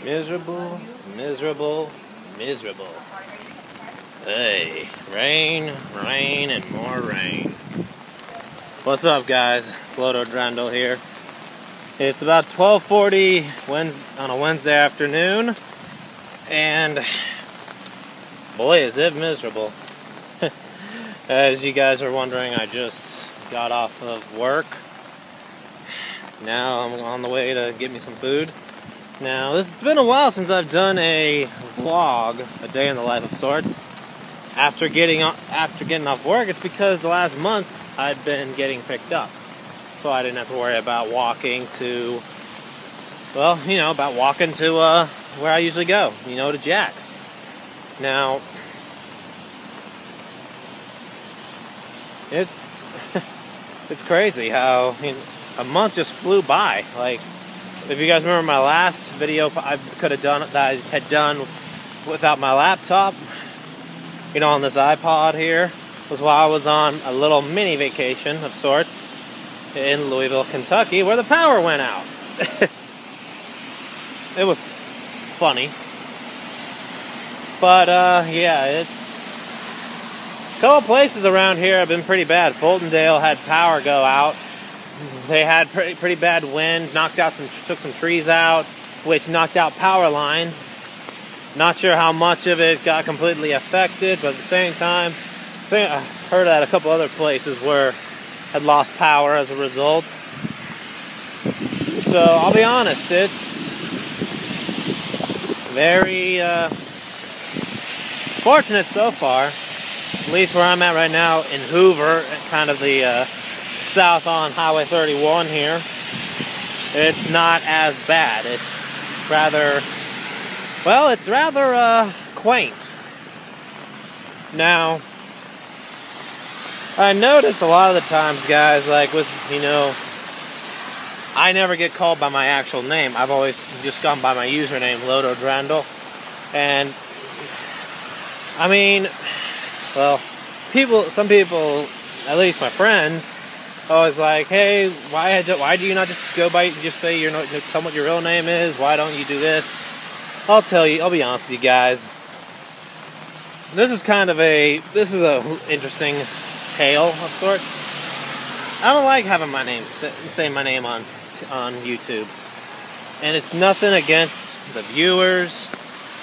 Miserable, miserable, miserable. Hey, rain, rain, and more rain. What's up, guys? It's Lotodrendel here. It's about 12:40 on a Wednesday afternoon, and boy, is it miserable. As you guys are wondering, I just got off of work. Now I'm on the way to get me some food. Now, this has been a while since I've done a vlog, a day in the life of sorts. After getting off work, it's because the last month I'd been getting picked up. So I didn't have to worry about walking to, well, about walking to where I usually go, to Jack's. Now, it's crazy how a month just flew by. Like, if you guys remember my last video I had done without my laptop, on this iPod here, was while I was on a little mini vacation of sorts in Louisville, Kentucky, where the power went out. It was funny. But, yeah, a couple places around here have been pretty bad. Fultondale had power go out. They had pretty bad wind, took some trees out, which knocked out power lines. Not sure how much of it got completely affected, but at the same time, I heard that a couple other places had lost power as a result. So I'll be honest, it's very fortunate so far. At least where I'm at right now in Hoover, kind of the south on Highway 31 here, it's not as bad. It's rather quaint. Now, I notice a lot of the times, guys, like with, I never get called by my actual name. I've always just gone by my username, Lotodrendel. And, some people, at least my friends, always like, hey, why do you not just go by, just say tell me what your real name is, why don't you do this? I'll be honest with you guys. This is a interesting tale of sorts. I don't like having say my name on YouTube. And it's nothing against the viewers.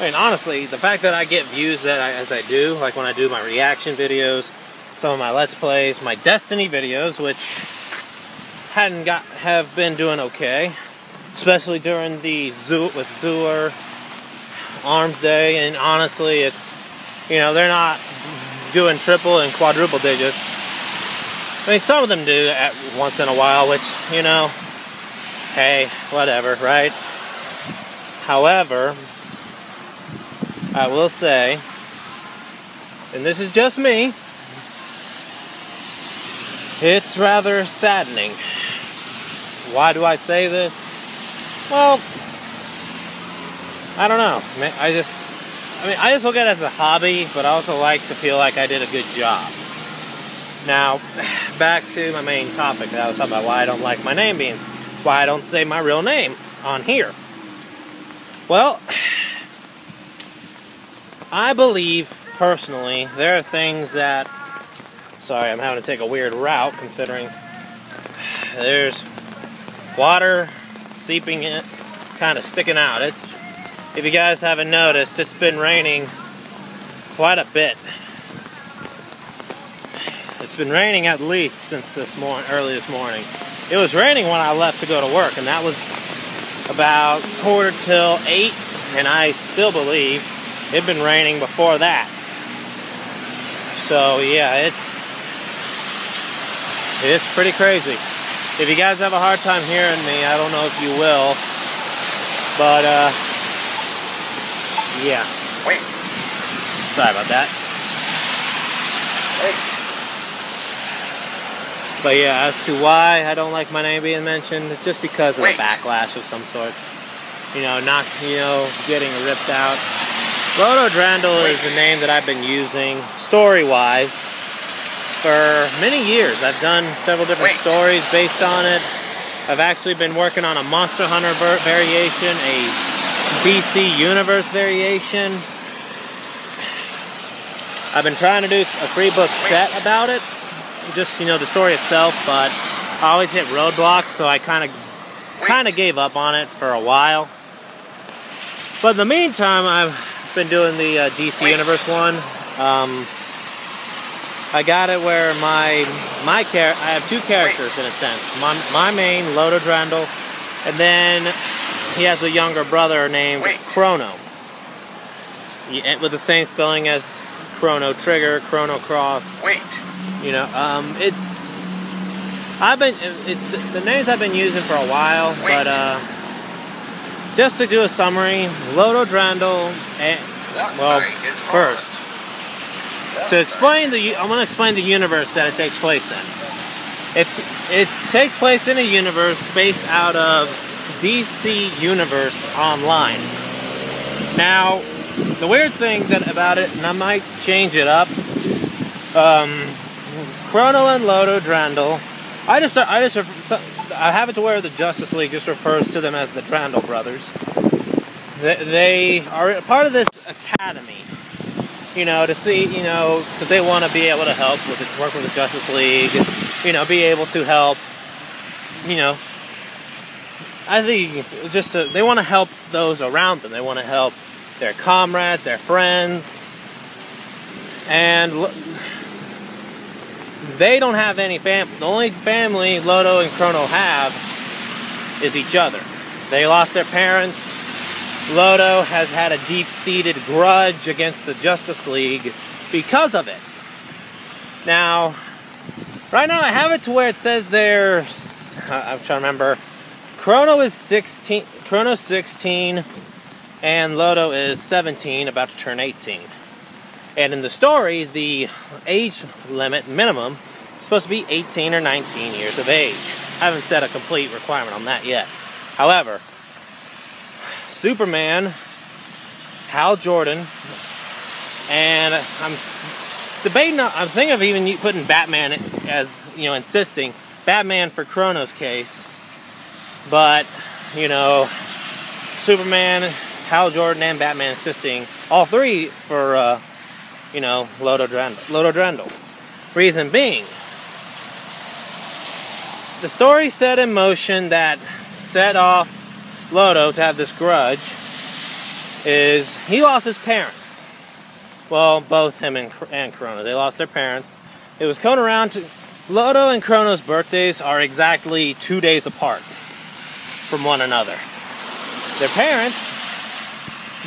Honestly, the fact that I get views as I do, like when I do my reaction videos, some of my Let's Plays, my Destiny videos, which have been doing okay, especially during the Zooer Arms Day, and honestly, it's, they're not doing triple and quadruple digits. Some of them do once in a while, which, hey, whatever, right? However, I will say, and this is just me, it's rather saddening. Why do I say this? Well, I don't know. I just look at it as a hobby, but I also like to feel like I did a good job. Now, back to my main topic that I was talking about, why I don't like my name why I don't say my real name on here. Well, I believe, personally, there are things that... Sorry, I'm having to take a weird route, considering there's water seeping in, kind of sticking out. If you guys haven't noticed, it's been raining quite a bit. It's been raining at least since early this morning. It was raining when I left to go to work, and that was about 7:45, and I still believe it'd been raining before that. So yeah, it's pretty crazy. If you guys have a hard time hearing me, I don't know if you will, but yeah. Wait. Sorry about that. Wait. But yeah, as to why I don't like my name being mentioned, it's just because of the backlash of some sort. Getting ripped out. Lotodrendel is the name that I've been using, story-wise, for many years. I've done several different stories based on it. I've actually been working on a Monster Hunter variation, a DC Universe variation. I've been trying to do a 3-book set about it, just, you know, the story itself, but I always hit roadblocks, so I kind of gave up on it for a while. But in the meantime, I've been doing the DC Universe one. I got it where I have 2 characters in a sense. My main, Lotodrendel, and then he has a younger brother named Chrono. With the same spelling as Chrono Trigger, Chrono Cross. You know, the names I've been using for a while, but just to do a summary, Lotodrendel, well, first, to explain I'm going to explain the universe that it takes place in. It takes place in a universe based out of DC Universe Online. Now, the weird thing about it, and I might change it up, Chrono and Lotodrendel, I have it to where the Justice League just refers to them as the Drendel brothers. They are part of this academy, you know, to see, you know, because they want to be able to help work with the Justice League, you know, be able to help, you know, I think they want to help those around them. They want to help their comrades, their friends, and they don't have any family. The only family Loto and Chrono have is each other. They lost their parents. Loto has had a deep-seated grudge against the Justice League because of it. Now, right now I have it to where it says there's, I'm trying to remember, Chrono's 16, and Loto is 17, about to turn 18. And in the story, the age limit minimum is supposed to be 18 or 19 years of age. I haven't set a complete requirement on that yet. However, Superman, Hal Jordan, and I'm thinking of even putting Batman as, you know, insisting Batman for Chrono's case, but, you know, Superman, Hal Jordan, and Batman insisting, all 3 for, you know, Lotodrendel. Reason being, the story set in motion that set off Loto to have this grudge is he lost his parents. Well, both him and Chrono. They lost their parents. It was coming around to... Loto and Chrono's birthdays are exactly 2 days apart from one another. Their parents,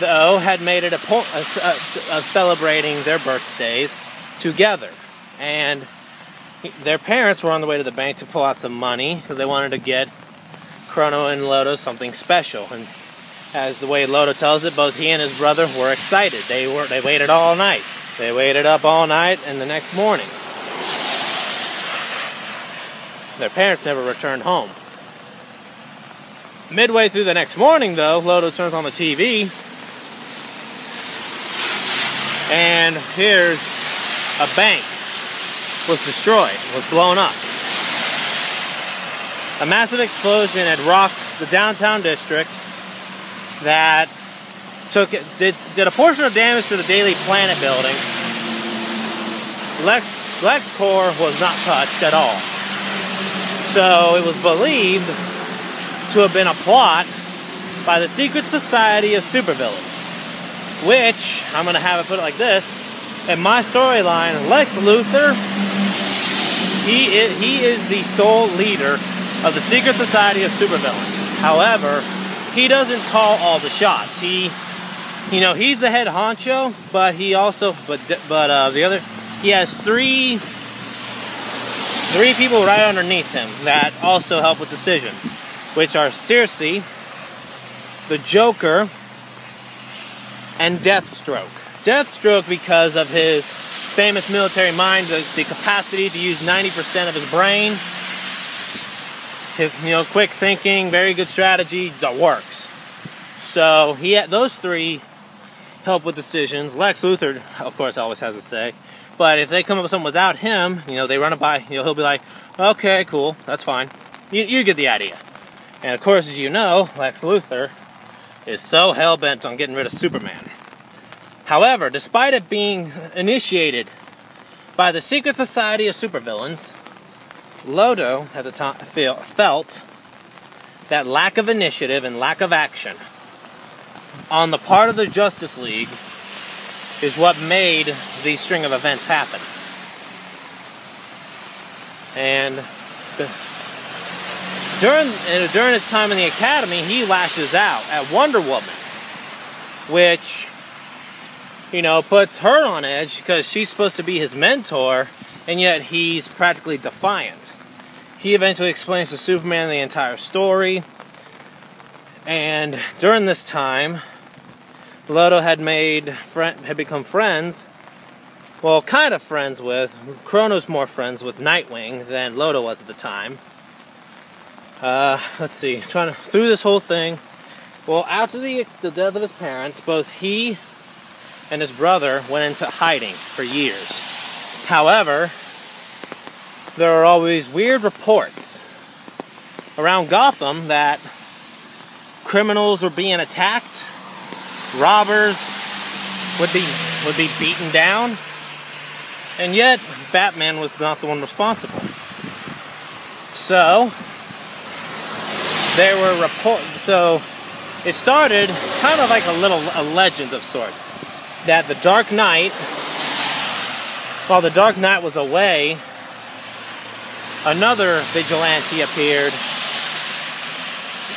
though, had made it a point of celebrating their birthdays together. And their parents were on the way to the bank to pull out some money because they wanted to get Chrono and Loto something special. And as the way Loto tells it, both he and his brother were excited. They waited all night. They waited up all night and the next morning. Their parents never returned home. Midway through the next morning, though, Loto turns on the TV, and here's a bank was destroyed, was blown up. A massive explosion had rocked the downtown district that did a portion of damage to the Daily Planet building. LexCorp was not touched at all. So it was believed to have been a plot by the Secret Society of Supervillains, which, I'm going to have it put it like this, in my storyline, Lex Luthor, he is the sole leader of the Secret Society of Supervillains. However, he doesn't call all the shots. He's the head honcho, but he also, he has three people right underneath him that also help with decisions, which are Circe, the Joker, and Deathstroke. Deathstroke because of his famous military mind, the capacity to use 90% of his brain, his quick thinking, very good strategy that works. So those three help with decisions. Lex Luthor, of course, always has a say. But if they come up with something without him, they run it by, he'll be like, okay, cool, that's fine. You get the idea. And of course, as you know, Lex Luthor is so hell-bent on getting rid of Superman. However, despite it being initiated by the secret society of supervillains, Lodo at the time felt that lack of initiative and lack of action on the part of the Justice League is what made these string of events happen. And during his time in the Academy, he lashes out at Wonder Woman, which, puts her on edge because she's supposed to be his mentor, and yet he's practically defiant. He eventually explains to Superman the entire story, and during this time, Lodo had become friends, well, kind of friends with, Chrono's more friends with Nightwing than Lodo was at the time. Let's see, through this whole thing, well, after the death of his parents, both he and his brother went into hiding for years. However, there are always weird reports around Gotham that criminals were being attacked, robbers would be beaten down, and yet Batman was not the one responsible. So there were so it started kind of like a legend of sorts, that the Dark Knight, while the Dark Knight was away, another vigilante appeared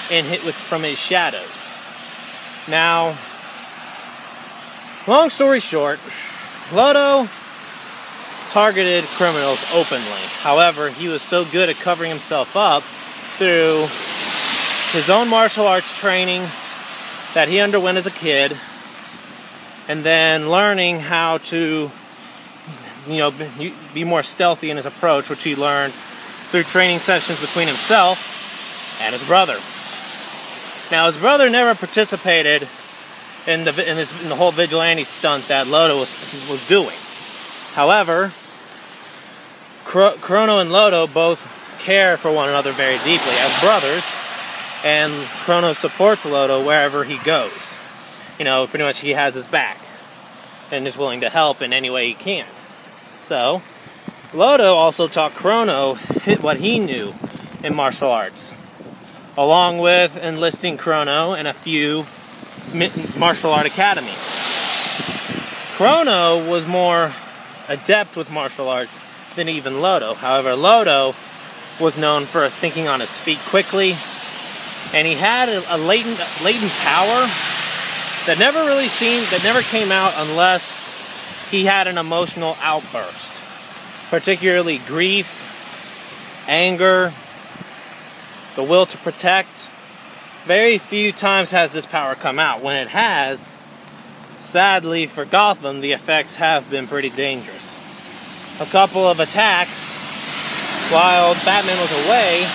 and hit from his shadows. Now, long story short, Lodo targeted criminals openly. However, he was so good at covering himself up through his own martial arts training that he underwent as a kid, and then learning how to, be more stealthy in his approach, which he learned through training sessions between himself and his brother. Now, his brother never participated in the whole vigilante stunt that Lodo was doing. However, Chrono and Lodo both care for one another very deeply as brothers, and Chrono supports Lodo wherever he goes. Pretty much he has his back and is willing to help in any way he can. So, Lodo also taught Chrono what he knew in martial arts, along with enlisting Chrono in a few martial art academies. Chrono was more adept with martial arts than even Lodo. However, Lodo was known for thinking on his feet quickly, and he had a latent power that never came out unless he had an emotional outburst, particularly grief, anger, the will to protect. Very few times has this power come out. When it has, sadly for Gotham, the effects have been pretty dangerous. A couple of attacks while Batman was away,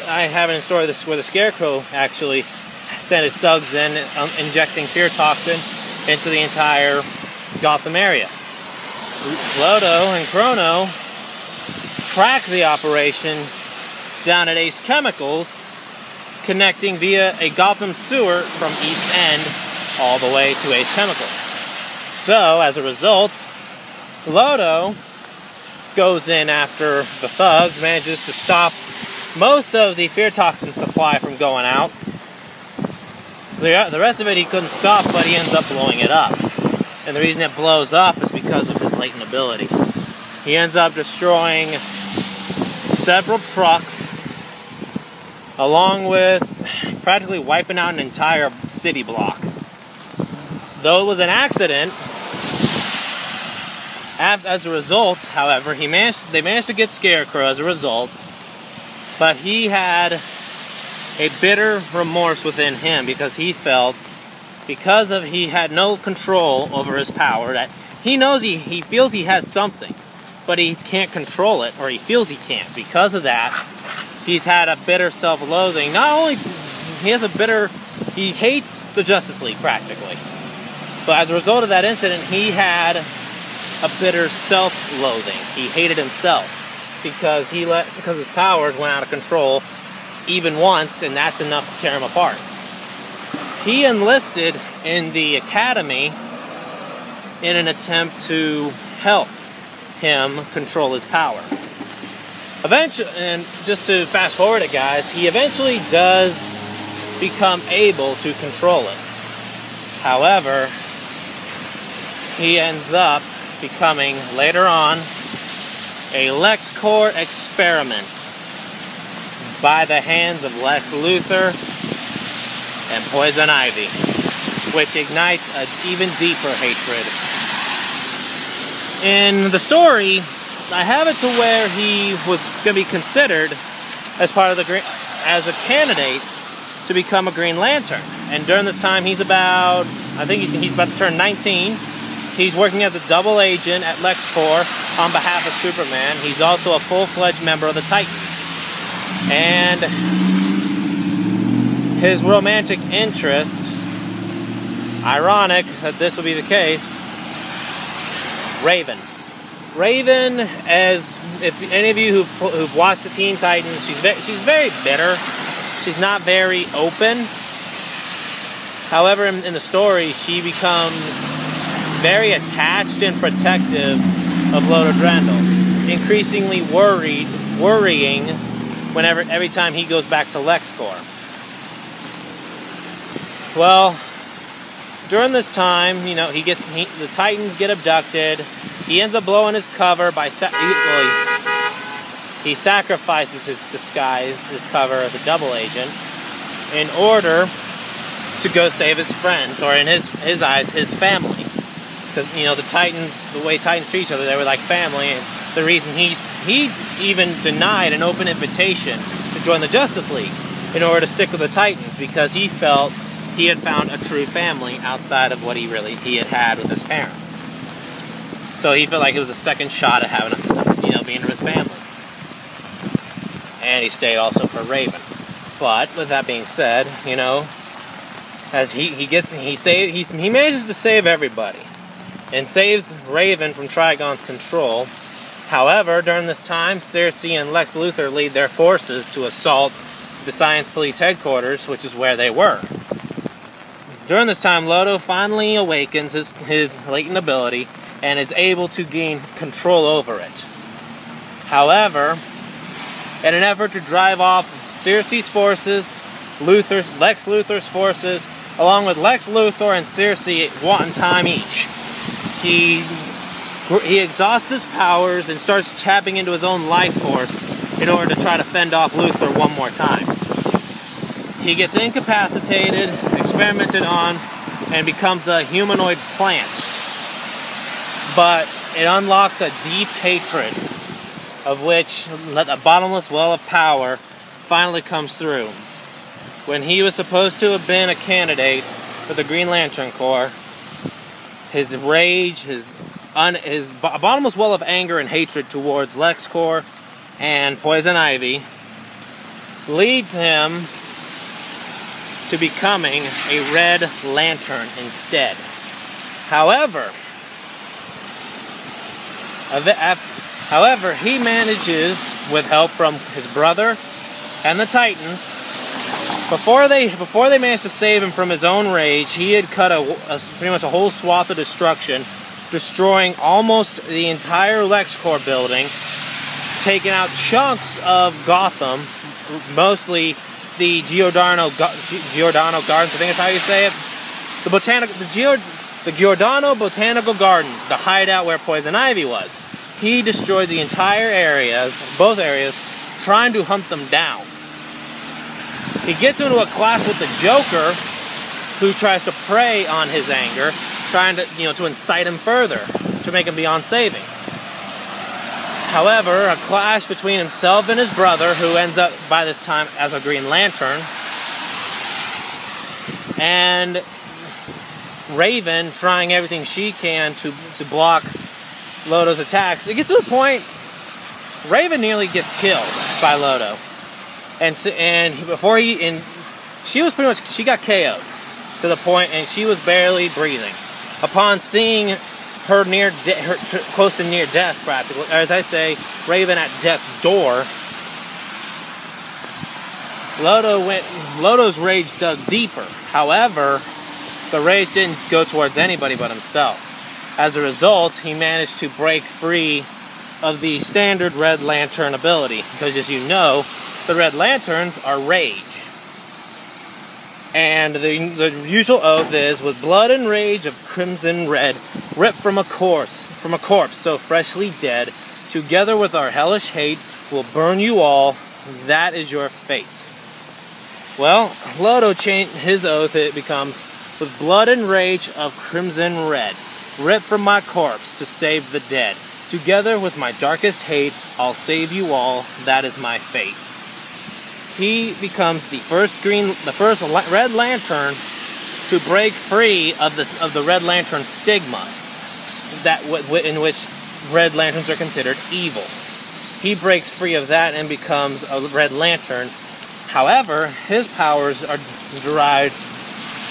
I have a story where the Scarecrow actually sent his thugs in, injecting fear toxin into the entire Gotham area. Lodo and Chrono tracked the operation down at Ace Chemicals, connecting via a Gotham sewer from East End all the way to Ace Chemicals. So, as a result, Lodo goes in after the thugs, manages to stop most of the fear toxin supply from going out. The rest of it he couldn't stop, but he ends up blowing it up. And the reason it blows up is because of his latent ability. He ends up destroying several trucks, along with practically wiping out an entire city block. Though it was an accident, as a result, however, they managed to get Scarecrow as a result, but he had a bitter remorse within him because he felt, he had no control over his power, that he knows he feels he has something, but he can't control it, or he feels he can't. Because of that, he's had a bitter self-loathing. Not only he hates the Justice League practically, but as a result of that incident, he had a bitter self-loathing. He hated himself because his powers went out of control even once, and that's enough to tear him apart. he enlisted in the academy in an attempt to help him control his power. Eventually, and just to fast forward it, guys, he eventually does become able to control it. However, he ends up becoming, later on, a LexCorp experiment by the hands of Lex Luthor and Poison Ivy, which ignites an even deeper hatred. In the story, I have it to where he was going to be considered as part of as a candidate to become a Green Lantern. And during this time, he's about, I think he's about to turn 19. He's working as a double agent at LexCorp on behalf of Superman. He's also a full-fledged member of the Titans. And his romantic interest, ironic that this would be the case, Raven. Raven, as if any of you who've watched the Teen Titans, she's very bitter. She's not very open. However, in the story, she becomes very attached and protective of Lododrendel, increasingly worrying every time he goes back to LexCorp. Well, during this time, you know, the Titans get abducted. He ends up blowing his cover by he sacrifices his disguise, his cover as a double agent, in order to go save his friends, or in his eyes, his family. Because, you know, the Titans, the way Titans treat each other, they were like family. And the reason he even denied an open invitation to join the Justice League in order to stick with the Titans, because he felt he had found a true family outside of what he had with his parents. So he felt like it was a second shot at having, you know, being with family. And he stayed also for Raven. But with that being said, you know, as he manages to save everybody and saves Raven from Trigon's control. However, during this time, Circe and Lex Luthor lead their forces to assault the Science Police headquarters, which is where they were. During this time, Lodo finally awakens his latent ability and is able to gain control over it. However, in an effort to drive off Circe's forces, Lex Luthor's forces, along with Lex Luthor and Circe at one time each, he exhausts his powers and starts tapping into his own life force in order to try to fend off Luthor one more time. He gets incapacitated, experimented on, and becomes a humanoid plant. But it unlocks a deep hatred, of which a bottomless well of power finally comes through. When he was supposed to have been a candidate for the Green Lantern Corps, his rage, his bottomless well of anger and hatred towards LexCorp and Poison Ivy leads him to becoming a Red Lantern instead. However, he manages, with help from his brother and the Titans, before they managed to save him from his own rage, he had cut pretty much a whole swath of destruction, destroying almost the entire LexCorp building, taking out chunks of Gotham, mostly the Giordano Gardens, I think that's how you say it. The Giordano Botanical Gardens, the hideout where Poison Ivy was. He destroyed the entire areas, both areas, trying to hunt them down. He gets into a clash with the Joker, who tries to prey on his anger, trying to, to incite him further, to make him beyond saving. However, a clash between himself and his brother, who ends up by this time as a Green Lantern, and Raven trying everything she can to block Lodo's attacks. It gets to the point Raven nearly gets killed by Lodo, and she got KO'd to the point, and she was barely breathing. Upon seeing her close to near death, practically, as I say, Raven at death's door, Lodo's rage dug deeper. However, the rage didn't go towards anybody but himself. As a result, he managed to break free of the standard Red Lantern ability, because as you know, the Red Lanterns are rage. And the usual oath is, with blood and rage of crimson red, ripped from a corpse so freshly dead, together with our hellish hate, will burn you all, that is your fate. Well, Lodo changed his oath, it becomes, with blood and rage of crimson red, ripped from my corpse to save the dead. Together with my darkest hate, I'll save you all, that is my fate. He becomes the first Red Lantern to break free of the Red Lantern stigma, in which Red Lanterns are considered evil. He breaks free of that and becomes a Red Lantern. However, his powers are derived,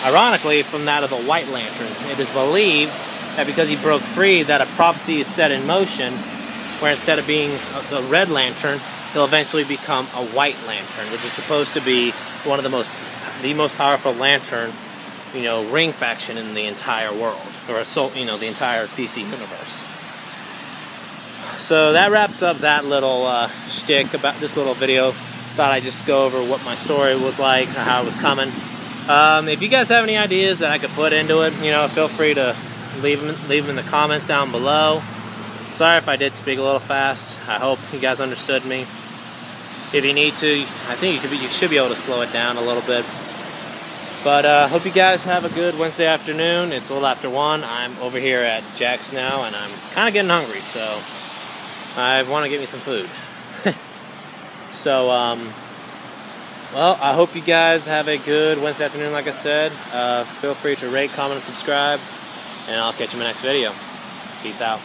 ironically, from that of the White Lantern. It is believed that because he broke free, that a prophecy is set in motion, where instead of being the Red Lantern, he'll eventually become a White Lantern, which is supposed to be one of the most powerful Lantern, ring faction in the entire world, or the entire DC universe. So that wraps up that little shtick about this little video. Thought I'd just go over what my story was like, how it was coming. If you guys have any ideas that I could put into it, feel free to leave them in the comments down below. Sorry if I did speak a little fast. I hope you guys understood me. If you need to, I think you should be able to slow it down a little bit. But hope you guys have a good Wednesday afternoon. It's a little after 1. I'm over here at Jack's now, and I'm kind of getting hungry, so I want to get me some food. So, well, I hope you guys have a good Wednesday afternoon, like I said. Feel free to rate, comment, and subscribe, and I'll catch you in my next video. Peace out.